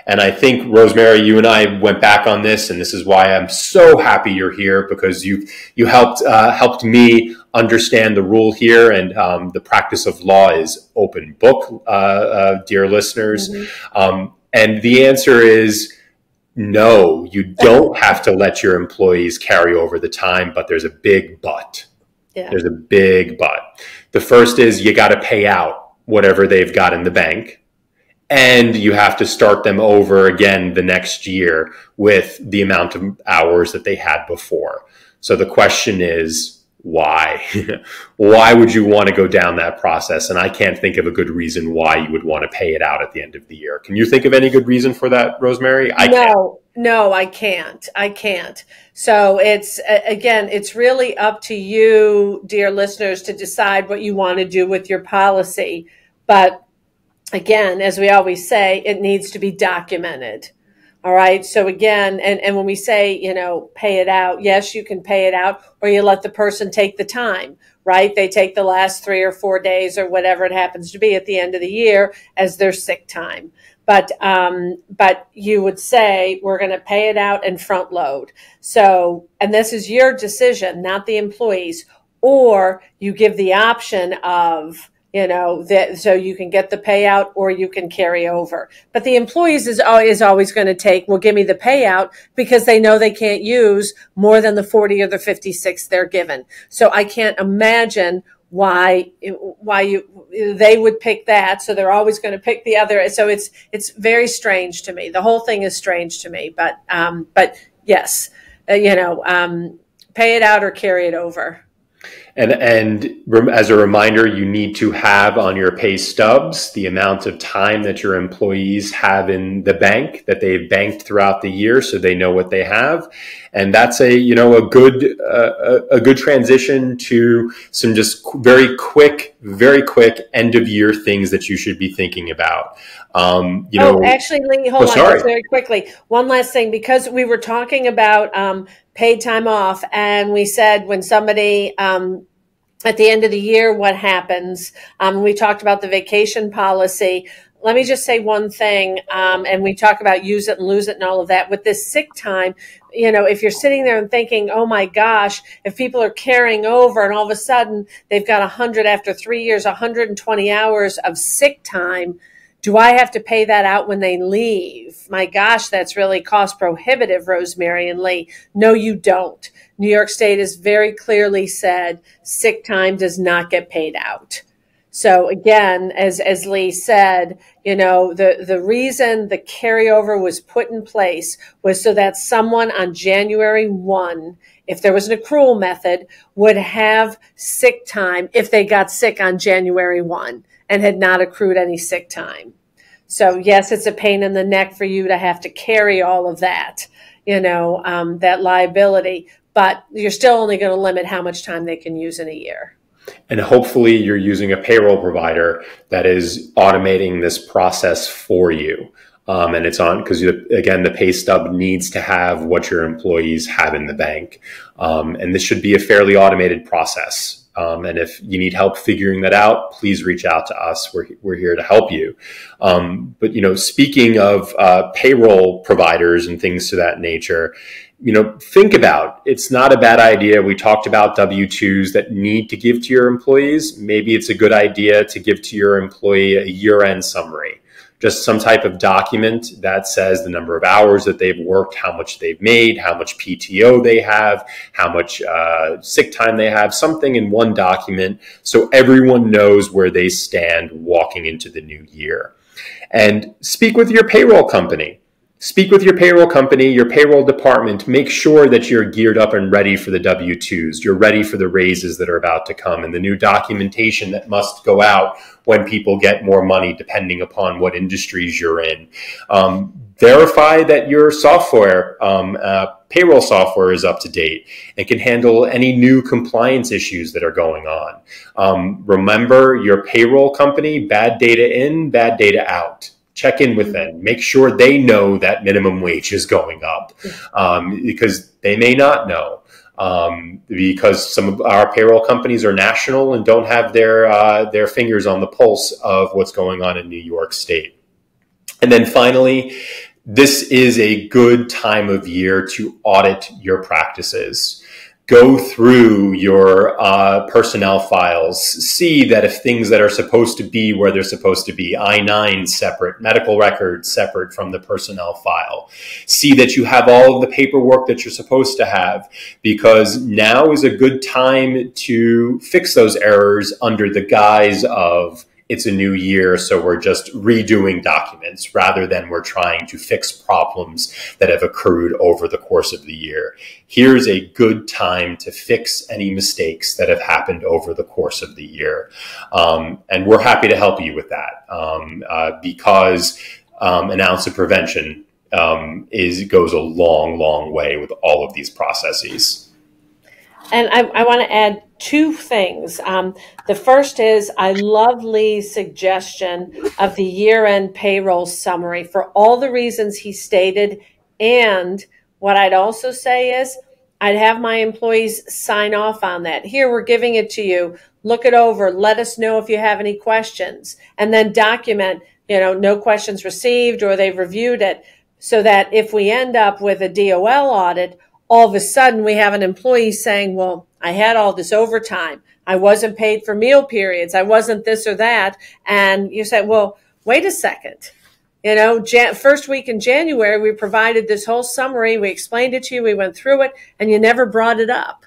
And I think, Rosemary, you and I went back on this, and this is why I'm so happy you're here, because you helped me understand the rule here, and the practice of law is open book, dear listeners. Mm-hmm. And the answer is, no, you don't have to let your employees carry over the time, but there's a big but. Yeah. There's a big but. The first is you got to pay out whatever they've got in the bank, and you have to start them over again the next year with the amount of hours that they had before. So the question is, why? Why would you want to go down that process? And I can't think of a good reason why you would want to pay it out at the end of the year. Can you think of any good reason for that, Rosemary? No, I can't. So it's really up to you, dear listeners, to decide what you want to do with your policy. But again, as we always say, it needs to be documented. All right. So again, and when we say, pay it out, yes, you can pay it out, or you let the person take the time, right? They take the last 3 or 4 days or whatever it happens to be at the end of the year as their sick time. But you would say we're going to pay it out and front load. So, and this is your decision, not the employees, or you give the option of, so you can get the payout or you can carry over. But the employees is always going to take, well, give me the payout, because they know they can't use more than the 40 or the 56 they're given. So I can't imagine why they would pick that. So they're always going to pick the other. So it's very strange to me. The whole thing is strange to me, but yes, pay it out or carry it over. And as a reminder, you need to have on your pay stubs the amount of time that your employees have in the bank, that they've banked throughout the year, so they know what they have. And that's a good transition to some just very quick end of year things that you should be thinking about. Actually, Lee, hold on just very quickly. One last thing, because we were talking about paid time off, and we said when somebody at the end of the year, what happens? We talked about the vacation policy. let me just say one thing, and we talk about use it and lose it and all of that. With this sick time, if you're sitting there and thinking, oh my gosh, if people are carrying over and all of a sudden they've got 100 after 3 years, 120 hours of sick time, do I have to pay that out when they leave? My gosh, that's really cost prohibitive, Rosemary and Lee. No, you don't. New York State has very clearly said sick time does not get paid out. So again, as Lee said, the reason the carryover was put in place was so that someone on January 1, if there was an accrual method, would have sick time if they got sick on January 1 and had not accrued any sick time. So yes, it's a pain in the neck for you to have to carry all of that, that liability, but you're still only going to limit how much time they can use in a year. And hopefully you're using a payroll provider that is automating this process for you. And it's on because, again, the pay stub needs to have what your employees have in the bank. And this should be a fairly automated process. And if you need help figuring that out, please reach out to us. We're here to help you. But, speaking of payroll providers and things to that nature, think about, it's not a bad idea. We talked about W-2s that need to give to your employees. Maybe it's a good idea to give to your employee a year-end summary, just some type of document that says the number of hours that they've worked, how much they've made, how much PTO they have, how much sick time they have, something in one document so everyone knows where they stand walking into the new year. And speak with your payroll company. Speak with your payroll company, your payroll department. Make sure that you're geared up and ready for the W-2s. You're ready for the raises that are about to come and the new documentation that must go out when people get more money, depending upon what industries you're in. Verify that your software, payroll software, is up to date and can handle any new compliance issues that are going on. Remember your payroll company, bad data in, bad data out. Check in with them. Make sure they know that minimum wage is going up, because they may not know, because some of our payroll companies are national and don't have their fingers on the pulse of what's going on in New York State. And then finally, this is a good time of year to audit your practices. Go through your personnel files, see that if things that are supposed to be where they're supposed to be, I-9 separate, medical records separate from the personnel file. See that you have all of the paperwork that you're supposed to have, because now is a good time to fix those errors under the guise of it's a new year, so we're just redoing documents rather than we're trying to fix problems that have accrued over the course of the year. Here's a good time to fix any mistakes that have happened over the course of the year. And we're happy to help you with that, because an ounce of prevention goes a long, long way with all of these processes. And I want to add two things. The first is I love Lee's suggestion of the year-end payroll summary for all the reasons he stated. And what I'd also say is I'd have my employees sign off on that. Here, we're giving it to you. Look it over. Let us know if you have any questions. And then document, no questions received or they've reviewed it, so that if we end up with a DOL audit, all of a sudden we have an employee saying, well, I had all this overtime. I wasn't paid for meal periods. I wasn't this or that. And you say, well, wait a second. First week in January, we provided this whole summary. We explained it to you. We went through it and you never brought it up.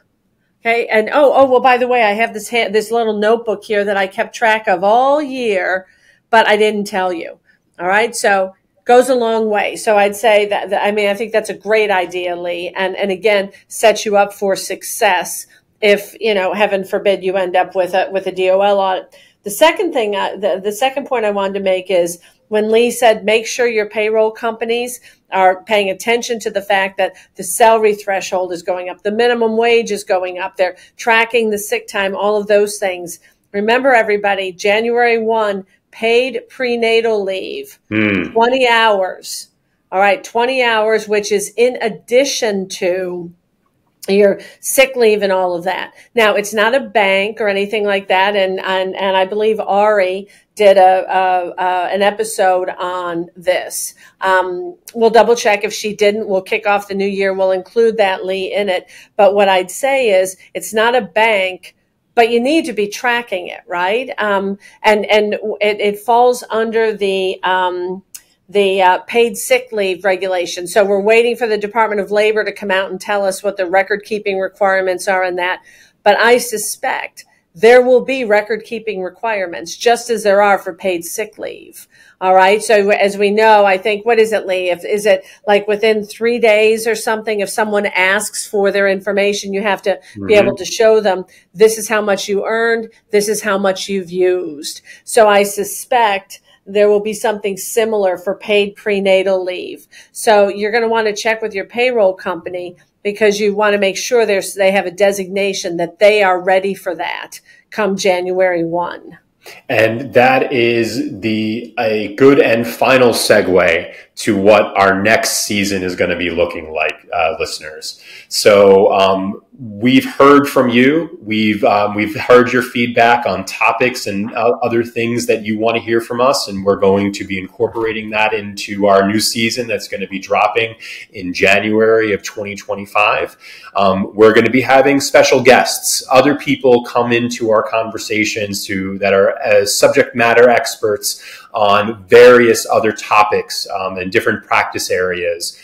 Okay. And, well, by the way, I have this little notebook here that I kept track of all year, but I didn't tell you. All right. So goes a long way. So I'd say I think that's a great idea, Lee. And again, sets you up for success if, heaven forbid, you end up with a DOL audit. The second thing, the second point I wanted to make is when Lee said, make sure your payroll companies are paying attention to the fact that the salary threshold is going up, the minimum wage is going up, they're tracking the sick time, all of those things. Remember, everybody, January 1, paid prenatal leave, 20 hours. All right, 20 hours, which is in addition to your sick leave and all of that. Now, it's not a bank or anything like that. And I believe Ari did an episode on this. We'll double check. If she didn't, we'll kick off the new year. We'll include that, Lee, in it. But what I'd say is it's not a bank, but you need to be tracking it, right? And it falls under the paid sick leave regulation. So we're waiting for the Department of Labor to come out and tell us what the record keeping requirements are in that. But I suspect there will be record keeping requirements, just as there are for paid sick leave. All right. So as we know, I think, what is it, Lee? Is it like within 3 days or something, if someone asks for their information, you have to be able to show them, this is how much you earned, this is how much you've used. So I suspect there will be something similar for paid prenatal leave. So you're going to want to check with your payroll company, because you want to make sure they have a designation that they are ready for that come January 1. And that is a good and final segue to what our next season is going to be looking like, listeners. So we've heard from you. We've heard your feedback on topics and other things that you want to hear from us, and we're going to be incorporating that into our new season that's going to be dropping in January of 2025. We're going to be having special guests. Other people come into our conversations that are subject matter experts on various other topics and different practice areas.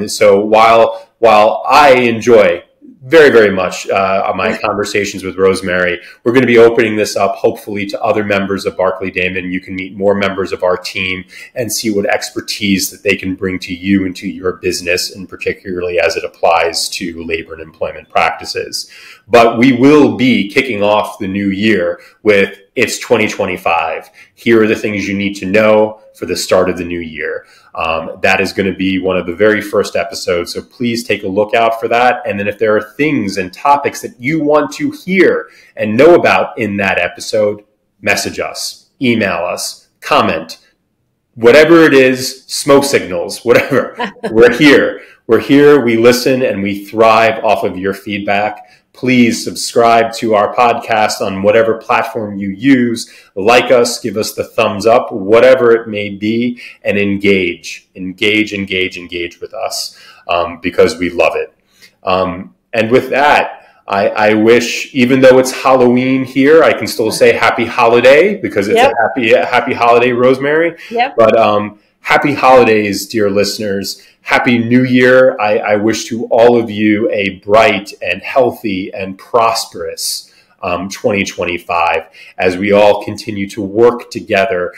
So while I enjoy very, very much my conversations with Rosemary, we're going to be opening this up hopefully to other members of Barclay Damon. You can meet more members of our team and see what expertise that they can bring to you and to your business, and particularly as it applies to labor and employment practices. But we will be kicking off the new year with it's 2025. Here are the things you need to know for the start of the new year. That is going to be one of the very first episodes. So please take a look out for that. And then if there are things and topics that you want to hear and know about in that episode, message us, email us, comment, whatever it is, smoke signals, whatever. We're here. We're here. We listen and we thrive off of your feedback. Please subscribe to our podcast on whatever platform you use. Like us, give us the thumbs up, whatever it may be, and engage with us because we love it. And with that, I wish, even though it's Halloween here, I can still say happy holiday because it's a happy holiday, Rosemary. Yep. But happy holidays, dear listeners. Happy New Year. I wish to all of you a bright and healthy and prosperous 2025 as we all continue to work together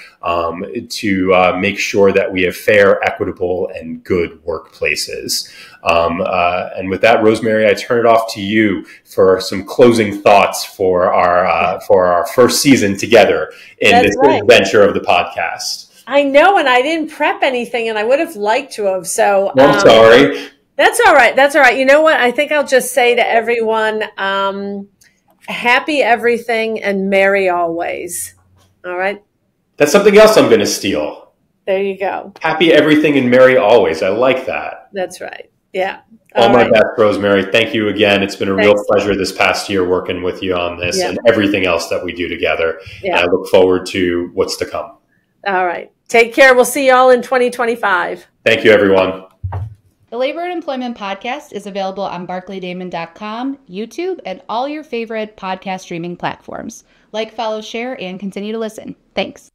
to make sure that we have fair, equitable, and good workplaces. And with that, Rosemary, I turn it off to you for some closing thoughts for our first season together in this adventure of the podcast. I know, and I didn't prep anything, and I would have liked to have. So I'm sorry. That's all right. That's all right. You know what? I think I'll just say to everyone, happy everything and merry always. All right? That's something else I'm going to steal. There you go. Happy everything and merry always. I like that. That's right. Yeah. All my best, Rosemary. Thank you again. It's been a real pleasure this past year working with you on this and everything else that we do together. Yeah. And I look forward to what's to come. All right. Take care. We'll see you all in 2025. Thank you, everyone. The Labor and Employment Podcast is available on barclaydamon.com, YouTube, and all your favorite podcast streaming platforms. Like, follow, share, and continue to listen. Thanks.